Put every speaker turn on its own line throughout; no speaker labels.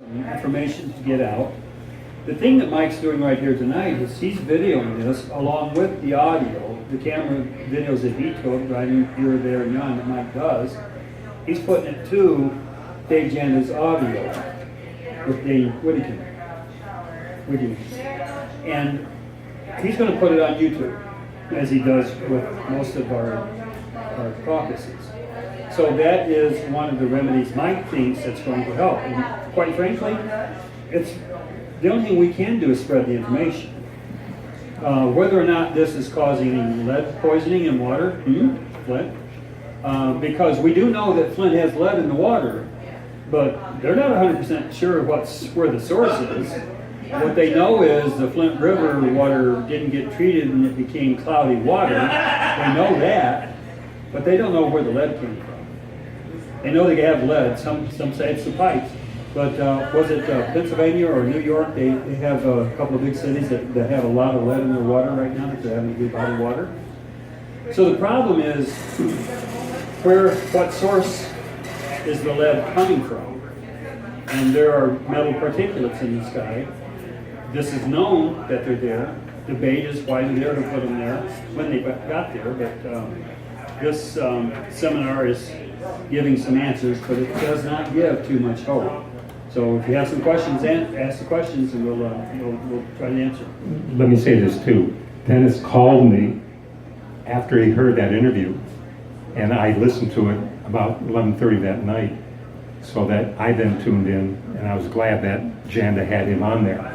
Information to get out. The thing that Mike's doing right here tonight is he's videoing this along with the audio, the camera videos that he took, driving here, there, and yon that Mike does. He's putting it to Dave Janda's audio with Dave Whittington. And he's going to put it on YouTube, as he does with most of our caucuses. So that is one of the remedies Mike thinks that's going to help. And quite frankly, it's the only thing we can do is spread the information. Whether or not this is causing any lead poisoning in water, Flint, because we do know that Flint has lead in the water, but they're not 100% sure where the source is. What they know is the Flint River water didn't get treated and it became cloudy water. They know that, but they don't know where the lead came from. They know they have lead. Some say it's the pipes. But was it Pennsylvania or New York? They have a couple of big cities that have a lot of lead in their water right now that they're having to do bottled water. So the problem is what source is the lead coming from? And there are metal particulates in the sky. This is known that they're there. Debate is why they're there to put them there when they got there. But this seminar is giving some answers, but it does not give too much hope. So if you have some questions, ask the questions, and we'll try to answer.
Let me say this too. Dennis called me after he heard that interview, and I listened to it about 11:30 that night. So that I then tuned in, and I was glad that Janda had him on there.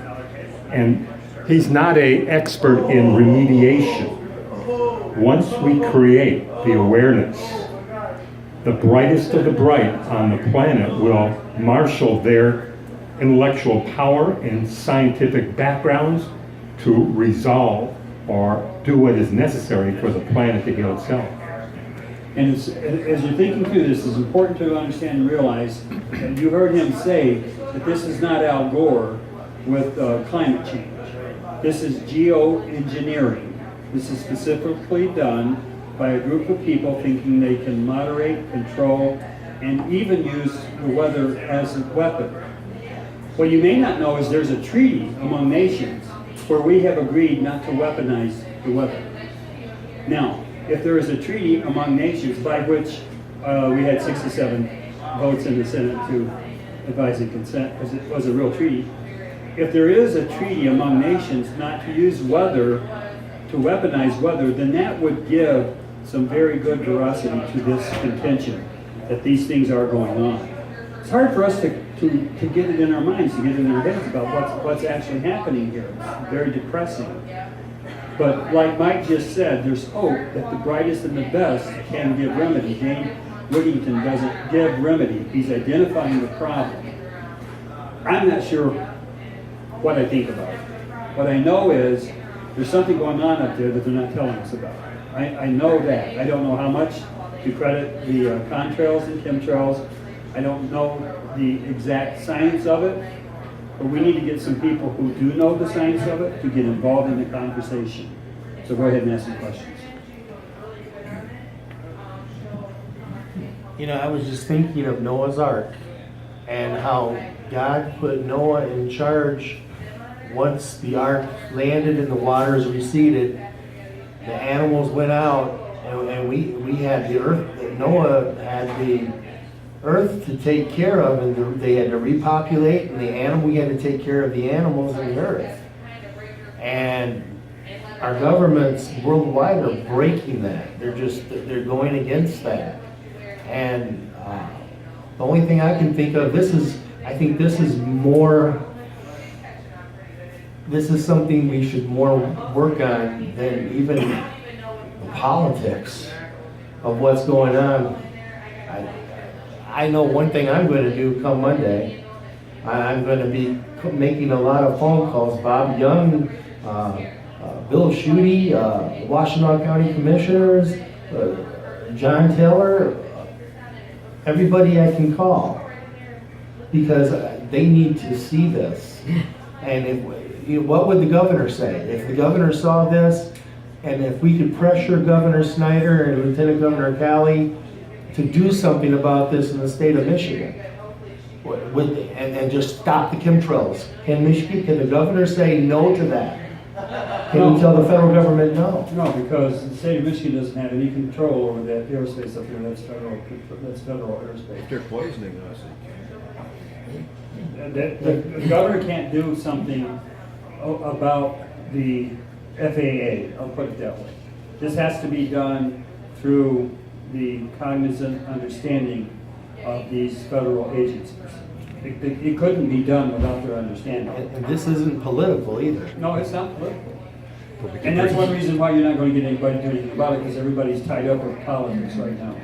And he's not an expert in remediation. Once we create the awareness, the brightest of the bright on the planet will marshal their intellectual power and scientific backgrounds to resolve or do what is necessary for the planet to heal itself.
And as you're thinking through this, it's important to understand and realize, and you heard him say that this is not Al Gore with climate change. This is GeoEngineering. This is specifically done by a group of people thinking they can moderate, control, and even use the weather as a weapon. What you may not know is there's a treaty among nations where we have agreed not to weaponize the weather. Now, if there is a treaty among nations by which we had 67 votes in the Senate to advise and consent, because it was a real treaty, if there is a treaty among nations not to use weather, to weaponize weather, then that would give some very good veracity to this contention that these things are going on. It's hard for us to get it in our minds, to get it in our heads about what's actually happening here. It's very depressing. But like Mike just said, there's hope that the brightest and the best can give remedy. Dave Whittington doesn't give remedy. He's identifying the problem. I'm not sure what I think about it. What I know is there's something going on up there that they're not telling us about. I know that. I don't know how much to credit the contrails and chemtrails. I don't know the exact science of it, but we need to get some people who do know the science of it to get involved in the conversation. So go ahead and ask some questions.
You know, I was just thinking of Noah's Ark and how God put Noah in charge. Once the ark landed and the waters receded, the animals went out, and we had the earth. Noah had the earth to take care of, and they had to repopulate, and we had to take care of the animals and the earth. And our governments worldwide are breaking that. They're going against that. And the only thing I can think of, I think this is something we should more work on than even the politics of what's going on. I know one thing I'm going to do come Monday. I'm going to be making a lot of phone calls. Bob Young, Bill Schuette, Washtenaw County Commissioners, John Taylor, everybody I can call, because they need to see this. And what would the governor say? If the governor saw this, and if we could pressure Governor Snyder and Lieutenant Governor Calley to do something about this in the state of Michigan. and just stop the chemtrails. Can the governor say no to that? Can you tell the federal government no?
No, because the state of Michigan doesn't have any control over that airspace up there. That's federal airspace.
They're poisoning us.
The governor can't do something about the FAA, I'll put it that way. This has to be done through the cognizant understanding of these federal agencies. It couldn't be done without their understanding.
And this isn't political either.
No, it's not political. And that's one reason why you're not going to get anybody to do anything about it, because everybody's tied up with politics right now.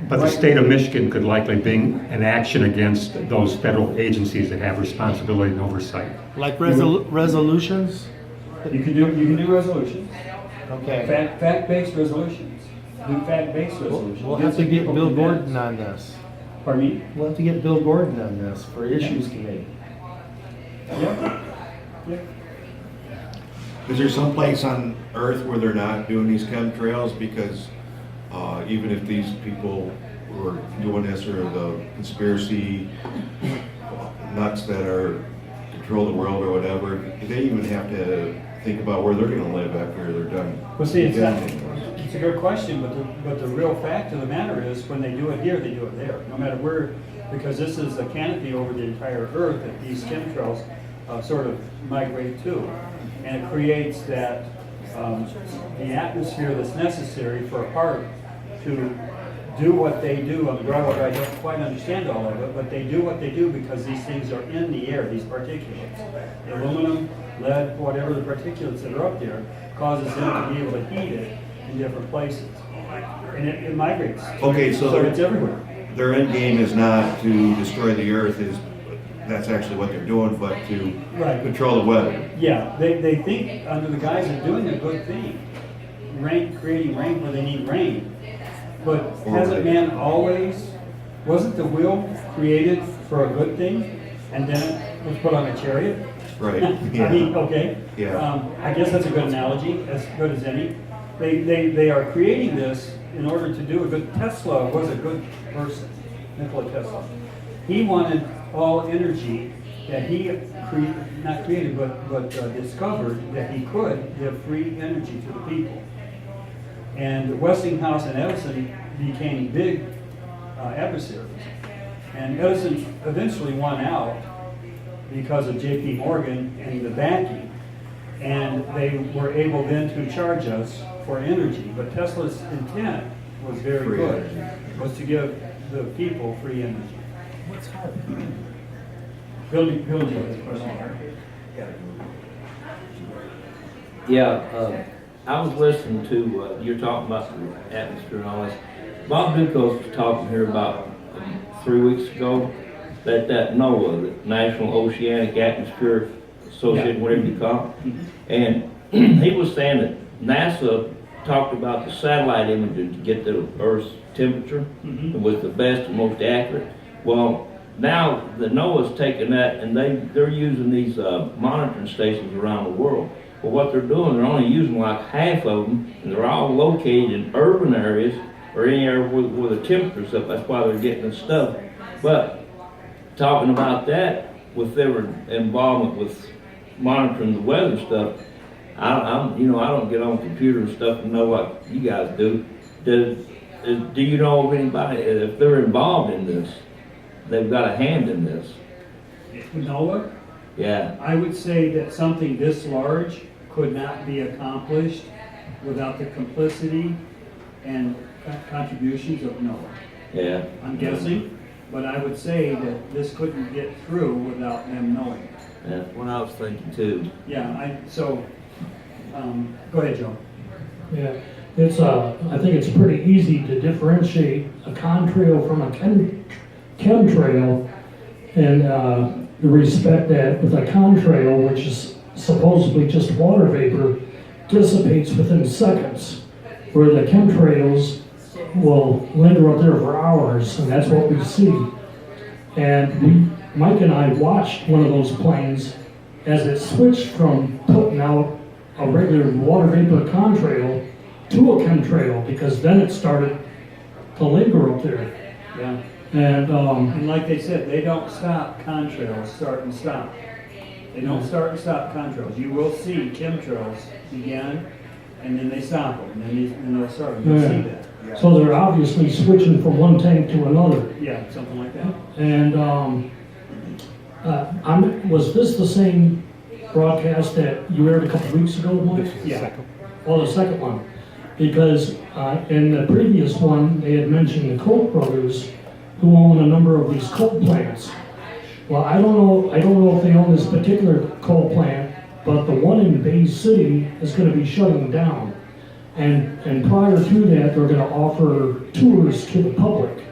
But the state of Michigan could likely bring an action against those federal agencies that have responsibility and oversight.
Like resolutions?
You can do resolutions,
Okay.
fact-based resolutions. Do fact-based resolutions.
We'll have to get
People
Bill
do
Gordon
that.
on this.
Pardon me?
We'll have to get Bill Gordon on this for issues committee.
Yeah. Yeah.
Is there some place on Earth where they're not doing these chemtrails? Because even if these people who are doing this are the conspiracy nuts that are control the world or whatever, do they even have to think about where they're going to live after they're done?
Well, see, it's a good question, but the real fact of the matter is, when they do it here, they do it there, no matter where, because this is a canopy over the entire Earth that these chemtrails sort of migrate to, and it creates that the atmosphere that's necessary for a park to do what they do on the ground. I don't quite understand all of it, but they do what they do because these things are in the air, these particulates. The aluminum, lead, whatever the particulates that are up there, causes them to be able to heat it in different places. And it migrates.
Okay, so
it's everywhere.
their end game is not to destroy the Earth, that's actually what they're doing, but to
Right.
control the weather.
Yeah, they think under the guise of doing a good thing, creating rain where they need rain. But hasn't man always, wasn't the wheel created for a good thing and then it was put on a chariot?
Right,
I mean,
yeah.
okay.
Yeah.
I guess that's a good analogy, as good as any. They are creating this in order to do a good. Tesla was a good person, Nikola Tesla. He wanted all energy that he not created, but discovered that he could give free energy to the people. And Westinghouse and Edison became big adversaries. And Edison eventually won out because of J.P. Morgan and the backing. And they were able then to charge us for energy. But Tesla's intent was very
Free
good,
energy.
was to give the people free energy. What's hard? Bill, has a question.
Yeah, I was listening to, you're talking about the atmosphere and all this. Bob Ducos was talking here about 3 weeks ago that NOAA, the National Oceanic Atmosphere Association, whatever you call it, and he was saying that NASA talked about the satellite imaging to get the Earth's temperature was the best and most accurate. Well, now the NOAA's taking that and they're using these monitoring stations around the world. But what they're doing, they're only using like half of them, and they're all located in urban areas or any area where the temperature's up. That's why they're getting the stuff. But talking about that, with their involvement with monitoring the weather stuff, I don't get on computer and stuff and know what you guys do. Do you know of anybody, if they're involved in this, they've got a hand in this?
NOAA?
Yeah.
I would say that something this large could not be accomplished without the complicity and contributions of NOAA.
Yeah.
I'm guessing, but I would say that this couldn't get through without them knowing.
That's what I was thinking too.
Yeah, go ahead, Joe.
Yeah, it's I think it's pretty easy to differentiate a contrail from a chemtrail, and the respect that with a contrail, which is supposedly just water vapor, dissipates within seconds, where the chemtrails will linger up there for hours, and that's what we see. And Mike and I watched one of those planes as it switched from putting out a regular water vapor contrail to a chemtrail, because then it started to linger up there.
Yeah.
And,
And like they said, they don't stop contrails, start and stop. They don't start and stop contrails. You will see chemtrails begin, and then they stop them, and then they'll start. You'll see that.
so they're obviously switching from one tank to another.
Yeah, something like that.
And was this the same broadcast that you aired a couple weeks ago, Mike?
Yeah.
Oh, the second one. Because in the previous one, they had mentioned the Koch brothers, who own a number of these coal plants. Well, I don't know if they own this particular coal plant, but the one in Bay City is going to be shutting down. And prior to that, they're going to offer tours to the public.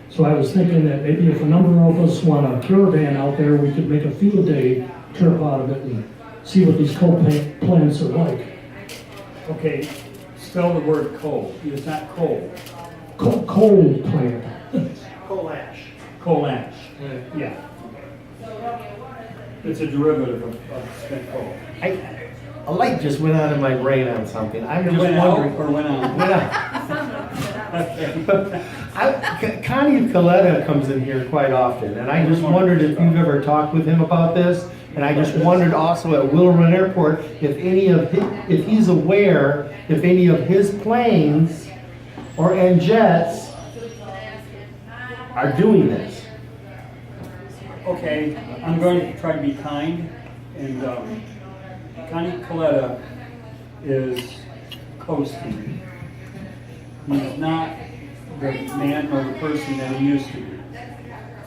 So I was thinking that maybe if a number of us want a caravan out there, we could make a field day trip out of it and see what these coal plants are like.
Okay, spell the word coal. It's not coal.
Coal plant.
Coal ash.
Coal ash. Yeah. It's a derivative of spent coal.
A light just went on in my brain on something. I'm
It
just
went out
wondering.
or went on?
Went on. Connie Coletta comes in here quite often, and I just wondered if you've ever talked with him about this. And I just wondered also at Willow Airport if if he's aware if any of his planes and jets are doing this.
Okay, I'm going to try to be kind, and Connie Coletta is coasting. He's not the man or the person that he used to be.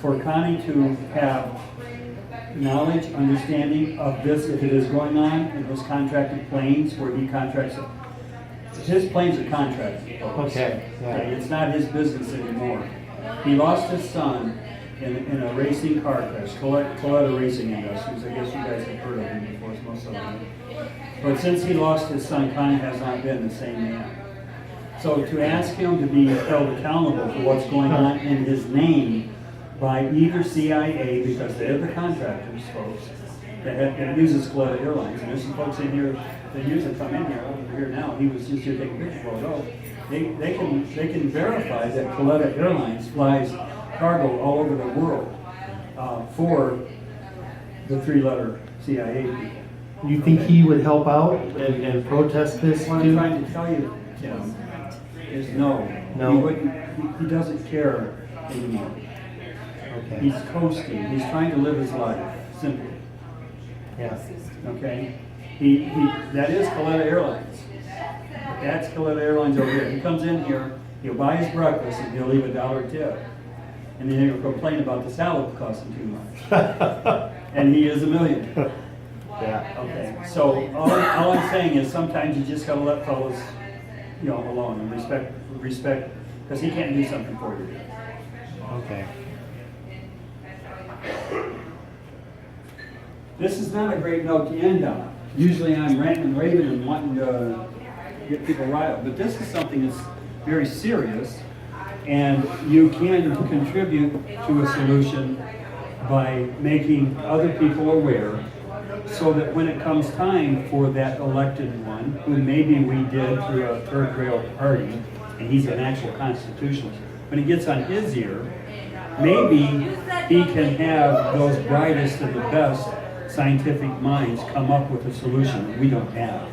For Connie to have knowledge, understanding of this, if it is going on in those contracted planes where he contracts it. His planes are contracted, folks.
Okay, yeah.
Okay, it's not his business anymore. He lost his son in a racing car crash, Coletta Racing Industries. I guess you guys have heard of him before, most of them. But since he lost his son, Connie has not been the same man. So to ask him to be held accountable for what's going on in his name by either CIA, because they're the contractors, folks, that uses Coletta Airlines, and there's some folks in here that use it, come in here, over here now, he was just here taking pictures while ago. They can verify that Coletta Airlines flies cargo all over the world for the three-letter CIA people.
You think he would help out and protest this
What I'm
too?
trying to tell you, Tim, is no.
No.
He wouldn't. He doesn't care anymore.
Okay.
He's coasting. He's trying to live his life simply.
Yeah.
Okay. That is Coletta Airlines. That's Coletta Airlines over here. He comes in here, he'll buy his breakfast, and he'll leave $1 tip. And then he'll complain about the salad costing too much. And he is a millionaire.
Yeah.
Okay. So all I'm saying is sometimes you just gotta let fellas, alone and respect, because he can't do something for you.
Okay.
This is not a great note to end on. Usually I'm ranting and raving and wanting to get people riled, but this is something that's very serious, and you can contribute to a solution by making other people aware, so that when it comes time for that elected one, who maybe we did through a third rail party, and he's an actual constitutionalist, when it gets on his ear, maybe he can have those brightest and the best scientific minds come up with a solution that we don't have.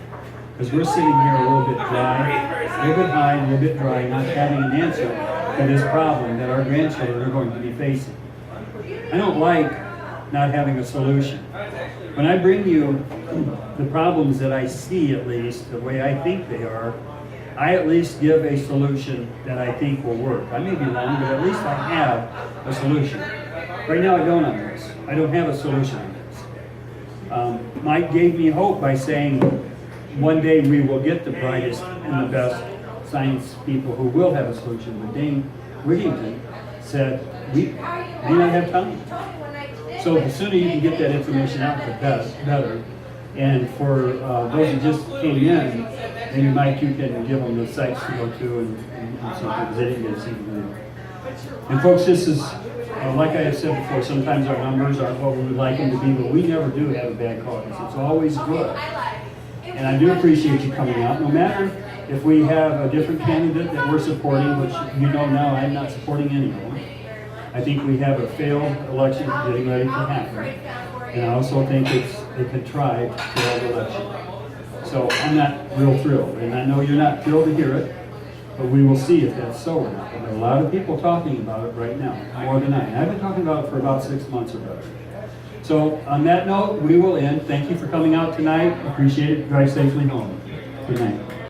Because we're sitting here a little bit dry, a little bit high, a little bit dry, not having an answer to this problem that our grandchildren are going to be facing. I don't like not having a solution. When I bring you the problems that I see, at least, the way I think they are, I at least give a solution that I think will work. I may be wrong, but at least I have a solution. Right now I don't on this. I don't have a solution on this. Mike gave me hope by saying one day we will get the brightest and the best science people who will have a solution. But Dane Wiggington said we may not have time. So the sooner you can get that information out, the better. And for those who just came in, maybe Mike, you can give them the sites to go to and see if they didn't get to see them. And folks, this is, like I have said before, sometimes our numbers aren't what we would like them to be, but we never do have a bad caucus. It's always good. And I do appreciate you coming out, no matter if we have a different candidate that we're supporting, which you know now I'm not supporting anyone. I think we have a failed election getting ready to happen. And I also think it's a contrived failed election. So I'm not real thrilled, and I know you're not thrilled to hear it, but we will see if that's so or not. And there are a lot of people talking about it right now, more than I. And I've been talking about it for about 6 months or better. So on that note, we will end. Thank you for coming out tonight. Appreciate it. Drive safely home. Good night.